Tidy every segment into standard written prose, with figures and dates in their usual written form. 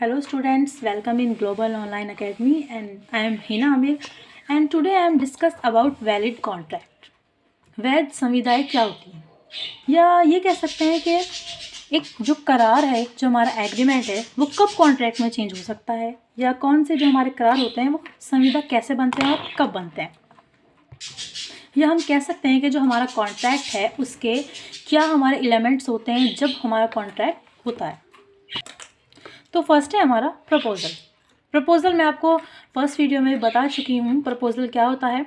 Hello students, welcome in Global Online Academy and I am Hina Amir and today I am discuss about valid contract. वैध संविदाएं क्या होती हैं, या ये कह सकते हैं कि एक जो करार है, जो हमारा एग्रीमेंट है, वो कब कॉन्ट्रैक्ट में चेंज हो सकता है, या कौन से जो हमारे करार होते हैं वो संविदा कैसे बनते हैं और कब बनते हैं। या हम कह सकते हैं कि जो हमारा कॉन्ट्रैक्ट है उसके क्या हमारे एलिमेंट्स होते हैं जब हमारा कॉन्ट्रैक्ट होता है। तो फर्स्ट है हमारा प्रपोज़ल मैं आपको फर्स्ट वीडियो में बता चुकी हूँ प्रपोज़ल क्या होता है।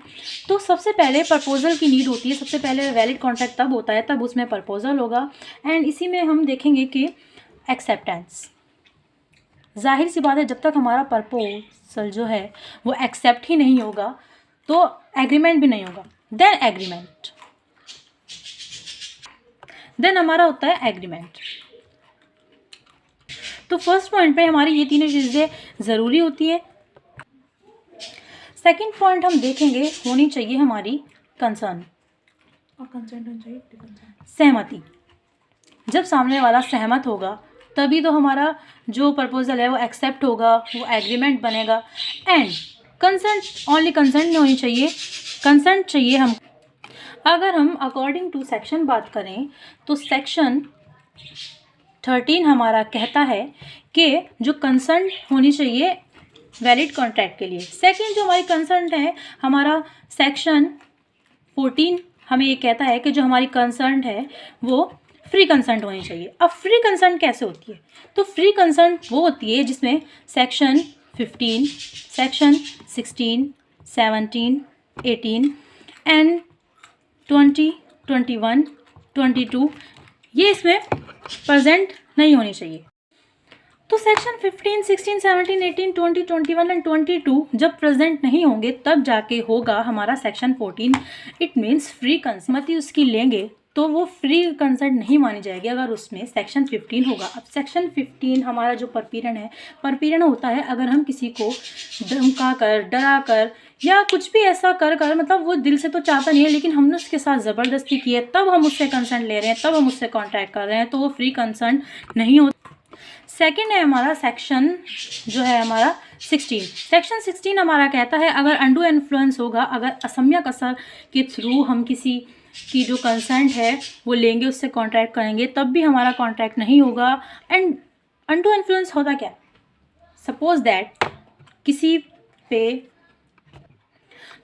तो सबसे पहले प्रपोज़ल की नीड होती है, सबसे पहले वैलिड कॉन्ट्रैक्ट तब होता है तब उसमें प्रपोज़ल होगा। एंड इसी में हम देखेंगे कि एक्सेप्टेंस, जाहिर सी बात है जब तक हमारा प्रपोज़ल जो है वो एक्सेप्ट ही नहीं होगा तो एग्रीमेंट भी नहीं होगा। देन हमारा होता है एग्रीमेंट। तो फर्स्ट पॉइंट पे हमारी ये तीनों चीज़ें ज़रूरी होती है। सेकंड पॉइंट हम देखेंगे, होनी चाहिए हमारी कंसर्न और कंसेंट होनी चाहिए, सहमति। जब सामने वाला सहमत होगा तभी तो हमारा जो प्रपोजल है वो एक्सेप्ट होगा, वो एग्रीमेंट बनेगा। एंड कंसेंट, ओनली कंसेंट नहीं होनी चाहिए, कंसेंट चाहिए हम। अगर हम अकॉर्डिंग टू सेक्शन बात करें तो सेक्शन 13 हमारा कहता है कि जो कंसर्न होनी चाहिए वैलिड कॉन्ट्रैक्ट के लिए। सेकंड जो हमारी कंसर्न है, हमारा सेक्शन 14 हमें ये कहता है कि जो हमारी कंसर्न है वो फ्री कंसर्न होनी चाहिए। अब फ्री कंसर्न कैसे होती है, तो फ्री कंसर्न वो होती है जिसमें सेक्शन 15, सेक्शन 16, 17, 18 एंड 20, 21, 22 ये इसमें प्रेजेंट नहीं होनी चाहिए। तो सेक्शन 15, 16, 17, 18, 20, 21 एंड 22 जब प्रेजेंट नहीं होंगे तब जाके होगा हमारा सेक्शन 14। इट मीन्स फ्री कंसमति उसकी लेंगे तो वो फ्री कंसेंट नहीं मानी जाएगी अगर उसमें सेक्शन 15 होगा। अब सेक्शन 15 हमारा जो परपीड़न है, परपीड़न होता है अगर हम किसी को धमका कर, डरा कर या कुछ भी ऐसा कर मतलब वो दिल से तो चाहता नहीं है लेकिन हमने उसके साथ ज़बरदस्ती की है तब हम उससे कंसेंट ले रहे हैं, तब हम उससे कॉन्ट्रैक्ट कर रहे हैं, तो वो फ्री कंसेंट नहीं होता। सेकेंड है हमारा सेक्शन जो है हमारा 16। सेक्शन 16 हमारा कहता है अगर अंडू इन्फ्लुएंस होगा, अगर असम्यक असर के थ्रू हम किसी की जो कंसेंट है वो लेंगे, उससे कॉन्ट्रैक्ट करेंगे, तब भी हमारा कॉन्ट्रैक्ट नहीं होगा। एंड अंडू इन्फ्लुएंस होता क्या, सपोज दैट किसी पे,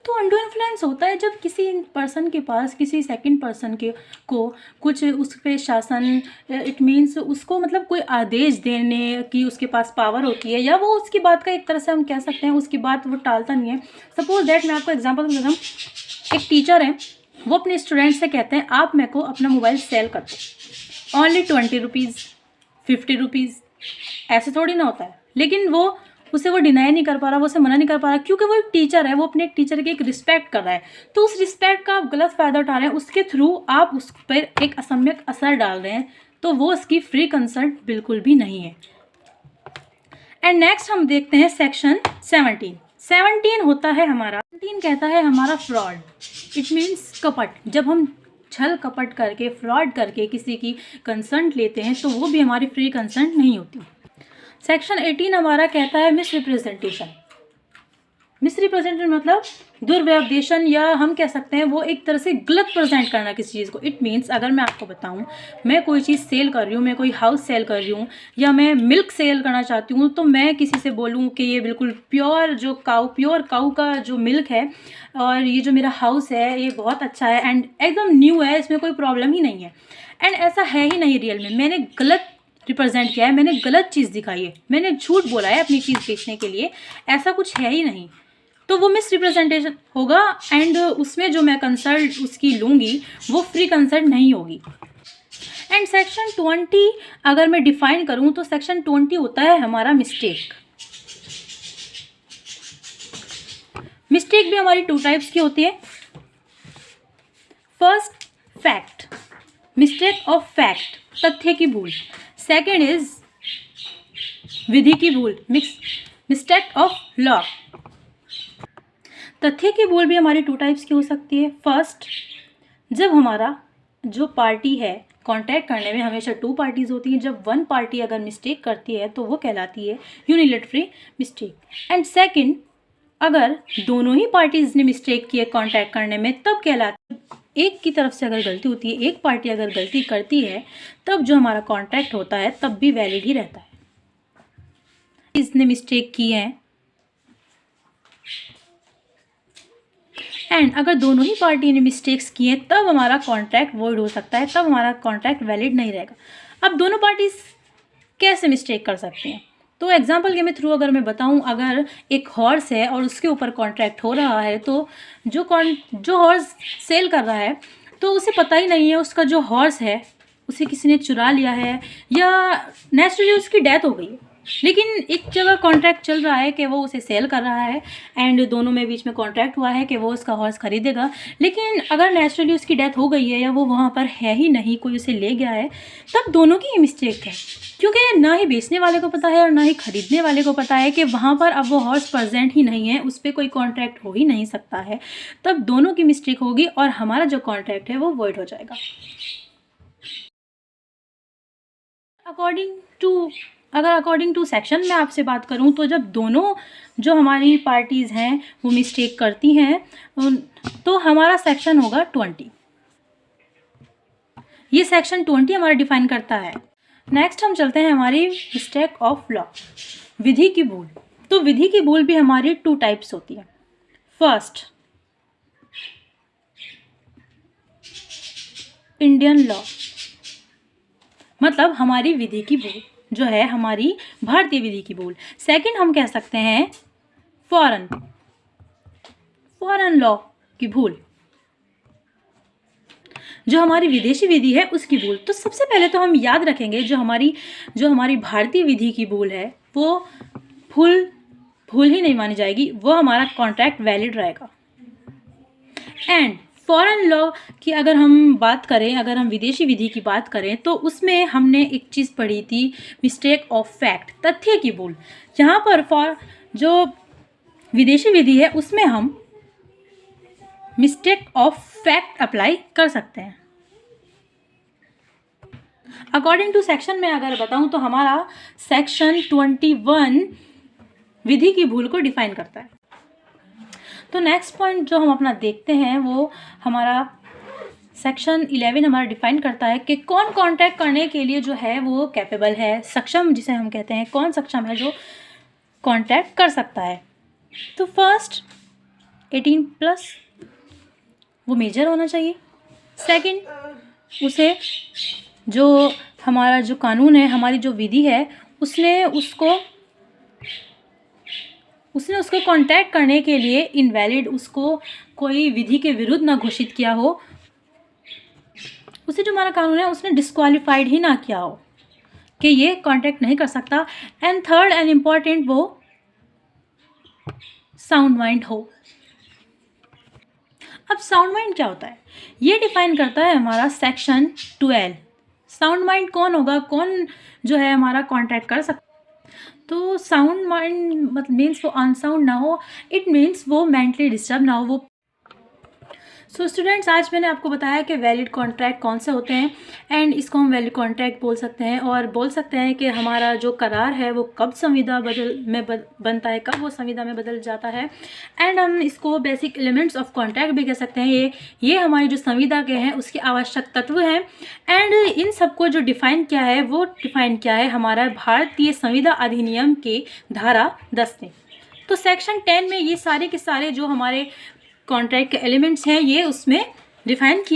तो अंडू इन्फ्लुएंस होता है जब किसी पर्सन के पास किसी सेकंड पर्सन के को कुछ उस पर शासन, इट मीन्स उसको मतलब कोई आदेश देने की उसके पास पावर होती है, या वो उसकी बात का एक तरह से हम कह सकते हैं उसकी बात वो टालता नहीं है। सपोज दैट मैं आपको एग्जांपल देता हूँ, एक टीचर है वो अपने स्टूडेंट से कहते हैं आप मेरे को अपना मोबाइल सेल कर दो, ओनली 20 रुपीज़, 50 रुपीज़, ऐसे थोड़ी ना होता है। लेकिन वो उसे वो डिनाई नहीं कर पा रहा, वो उसे मना नहीं कर पा रहा क्योंकि वो एक टीचर है, वो अपने एक टीचर की एक रिस्पेक्ट कर रहा है। तो उस रिस्पेक्ट का आप गलत फ़ायदा उठा रहे हैं, उसके थ्रू आप उस पर एक असम्यक असर डाल रहे हैं, तो वो उसकी फ्री कंसर्ट बिल्कुल भी नहीं है। एंड नेक्स्ट हम देखते हैं सेक्शन 17। 17 होता है हमारा, 17 कहता है हमारा फ्रॉड, इट मीन्स कपट। जब हम छल कपट करके, फ्रॉड करके किसी की कंसर्ट लेते हैं तो वो भी हमारी फ्री कंसर्ट नहीं होती। सेक्शन 18 हमारा कहता है मिसरिप्रेजेंटेशन। मिसरिप्रेजेंटेशन मतलब दुर्व्यवदेशन, या हम कह सकते हैं वो एक तरह से गलत प्रेजेंट करना किसी चीज़ को। इट मीन्स अगर मैं आपको बताऊं, मैं कोई चीज़ सेल कर रही हूँ, मैं कोई हाउस सेल कर रही हूँ या मैं मिल्क सेल करना चाहती हूँ, तो मैं किसी से बोलूँ कि ये बिल्कुल प्योर काऊ का जो मिल्क है और ये जो मेरा हाउस है ये बहुत अच्छा है एंड एकदम न्यू है, इसमें कोई प्रॉब्लम ही नहीं है। एंड ऐसा है ही नहीं रियल में, मैंने गलत रिप्रेजेंट किया है, मैंने गलत चीज़ दिखाई है, मैंने झूठ बोला है अपनी चीज़ बेचने के लिए, ऐसा कुछ है ही नहीं, तो वो मिस रिप्रेजेंटेशन होगा। एंड उसमें जो मैं कंसल्ट उसकी लूँगी वो फ्री कंसल्ट नहीं होगी। एंड सेक्शन 20 अगर मैं डिफाइन करूँ तो सेक्शन 20 होता है हमारा मिस्टेक। मिस्टेक भी हमारी 2 टाइप्स की होती है। First fact, mistake of fact, तथ्य की भूल। सेकेंड इज विधि की भूल, मिस्टेक ऑफ लॉ। तथ्य की भूल भी हमारी 2 टाइप्स की हो सकती है। फर्स्ट, जब हमारा जो पार्टी है कॉन्ट्रैक्ट करने में हमेशा 2 पार्टीज़ होती हैं। जब 1 पार्टी अगर मिस्टेक करती है तो वो कहलाती है यूनिलैटरल मिस्टेक। एंड सेकंड, अगर दोनों ही पार्टीज़ ने मिस्टेक की है कॉन्ट्रैक्ट करने में तब कहलाती है, एक की तरफ से अगर गलती होती है, एक पार्टी अगर गलती करती है तब जो हमारा कॉन्ट्रैक्ट होता है तब भी वैलिड ही रहता है। इसने मिस्टेक की है एंड अगर दोनों ही पार्टी ने मिस्टेक्स किए हैं तब हमारा कॉन्ट्रैक्ट वॉइड हो सकता है, तब हमारा कॉन्ट्रैक्ट वैलिड नहीं रहेगा। अब दोनों पार्टीज कैसे मिस्टेक कर सकते हैं, तो एग्जांपल के थ्रू अगर मैं बताऊं, अगर एक हॉर्स है और उसके ऊपर कॉन्ट्रैक्ट हो रहा है तो जो हॉर्स सेल कर रहा है तो उसे पता ही नहीं है उसका जो हॉर्स है उसे किसी ने चुरा लिया है या नेचुरली उसकी डेथ हो गई है, लेकिन एक जगह कॉन्ट्रैक्ट चल रहा है कि वो उसे सेल कर रहा है एंड दोनों में बीच में कॉन्ट्रैक्ट हुआ है कि वो उसका हॉर्स खरीदेगा। लेकिन अगर नेचुरली उसकी डेथ हो गई है या वो वहाँ पर है ही नहीं, कोई उसे ले गया है, तब दोनों की ही मिस्टेक है, क्योंकि ना ही बेचने वाले को पता है और ना ही खरीदने वाले को पता है कि वहाँ पर अब वो हॉर्स प्रेजेंट ही नहीं है, उस पर कोई कॉन्ट्रैक्ट हो ही नहीं सकता है। तब दोनों की मिस्टेक होगी और हमारा जो कॉन्ट्रैक्ट है वो वॉइड हो जाएगा। अकॉर्डिंग टू सेक्शन में आपसे बात करूं तो जब दोनों जो हमारी पार्टीज़ हैं वो मिस्टेक करती हैं तो हमारा सेक्शन होगा 20। ये सेक्शन 20 हमारा डिफाइन करता है। नेक्स्ट हम चलते हैं हमारी मिस्टेक ऑफ लॉ, विधि की भूल। तो विधि की भूल भी हमारी 2 टाइप्स होती है। फर्स्ट, इंडियन लॉ, मतलब हमारी विधि की भूल जो है हमारी भारतीय विधि की भूल। सेकंड, हम कह सकते हैं फॉरेन लॉ की भूल, जो हमारी विदेशी विधि है उसकी भूल। तो सबसे पहले तो हम याद रखेंगे जो हमारी भारतीय विधि की भूल है वो भूल ही नहीं मानी जाएगी, वो हमारा कॉन्ट्रैक्ट वैलिड रहेगा। एंड फॉरेन लॉ की अगर हम बात करें, अगर हम विदेशी विधि की बात करें तो उसमें हमने एक चीज़ पढ़ी थी, मिस्टेक ऑफ फैक्ट, तथ्य की भूल। यहाँ पर जो विदेशी विधि है उसमें हम मिस्टेक ऑफ फैक्ट अप्लाई कर सकते हैं। अकॉर्डिंग टू सेक्शन में अगर बताऊं तो हमारा सेक्शन 21 विधि की भूल को डिफाइन करता है। तो नेक्स्ट पॉइंट जो हम अपना देखते हैं वो हमारा सेक्शन 11 हमारा डिफाइन करता है कि कौन कॉन्ट्रैक्ट करने के लिए जो है वो कैपेबल है, सक्षम जिसे हम कहते हैं, कौन सक्षम है जो कॉन्ट्रैक्ट कर सकता है। तो फर्स्ट 18+ वो मेजर होना चाहिए। सेकंड, उसे जो हमारा जो कानून है, हमारी जो विधि है, उसने उसको कॉन्ट्रैक्ट करने के लिए इनवैलिड, उसको कोई विधि के विरुद्ध ना घोषित किया हो, उसे जो हमारा कानून है उसने डिस्क्वालीफाइड ही ना किया हो कि ये कॉन्ट्रैक्ट नहीं कर सकता। एंड थर्ड एंड इम्पॉर्टेंट, वो साउंड माइंड हो। अब साउंड माइंड क्या होता है ये डिफाइन करता है हमारा सेक्शन 12। साउंड माइंड कौन होगा, कौन जो है हमारा कॉन्ट्रैक्ट कर सकता। तो साउंड माइंड मतलब मीन्स वो अनसाउंड ना हो, इट मीन्स वो मेंटली डिस्टर्ब ना हो। वो सो स्टूडेंट्स, आज मैंने आपको बताया कि वैलिड कॉन्ट्रैक्ट कौन से होते हैं एंड इसको हम वैलिड कॉन्ट्रैक्ट बोल सकते हैं, और बोल सकते हैं कि हमारा जो करार है वो कब संविदा बनता है, कब वो संविदा में बदल जाता है। एंड हम इसको बेसिक एलिमेंट्स ऑफ कॉन्ट्रैक्ट भी कह सकते हैं। ये हमारी जो संविदा के हैं उसके आवश्यक तत्व हैं। एंड इन सबको जो डिफ़ाइन किया है वो डिफ़ाइन किया है हमारा भारतीय संविदा अधिनियम के धारा 10 में। तो सेक्शन 10 में ये सारे के सारे जो हमारे कॉन्ट्रैक्ट के एलिमेंट्स हैं ये उसमें डिफाइन किए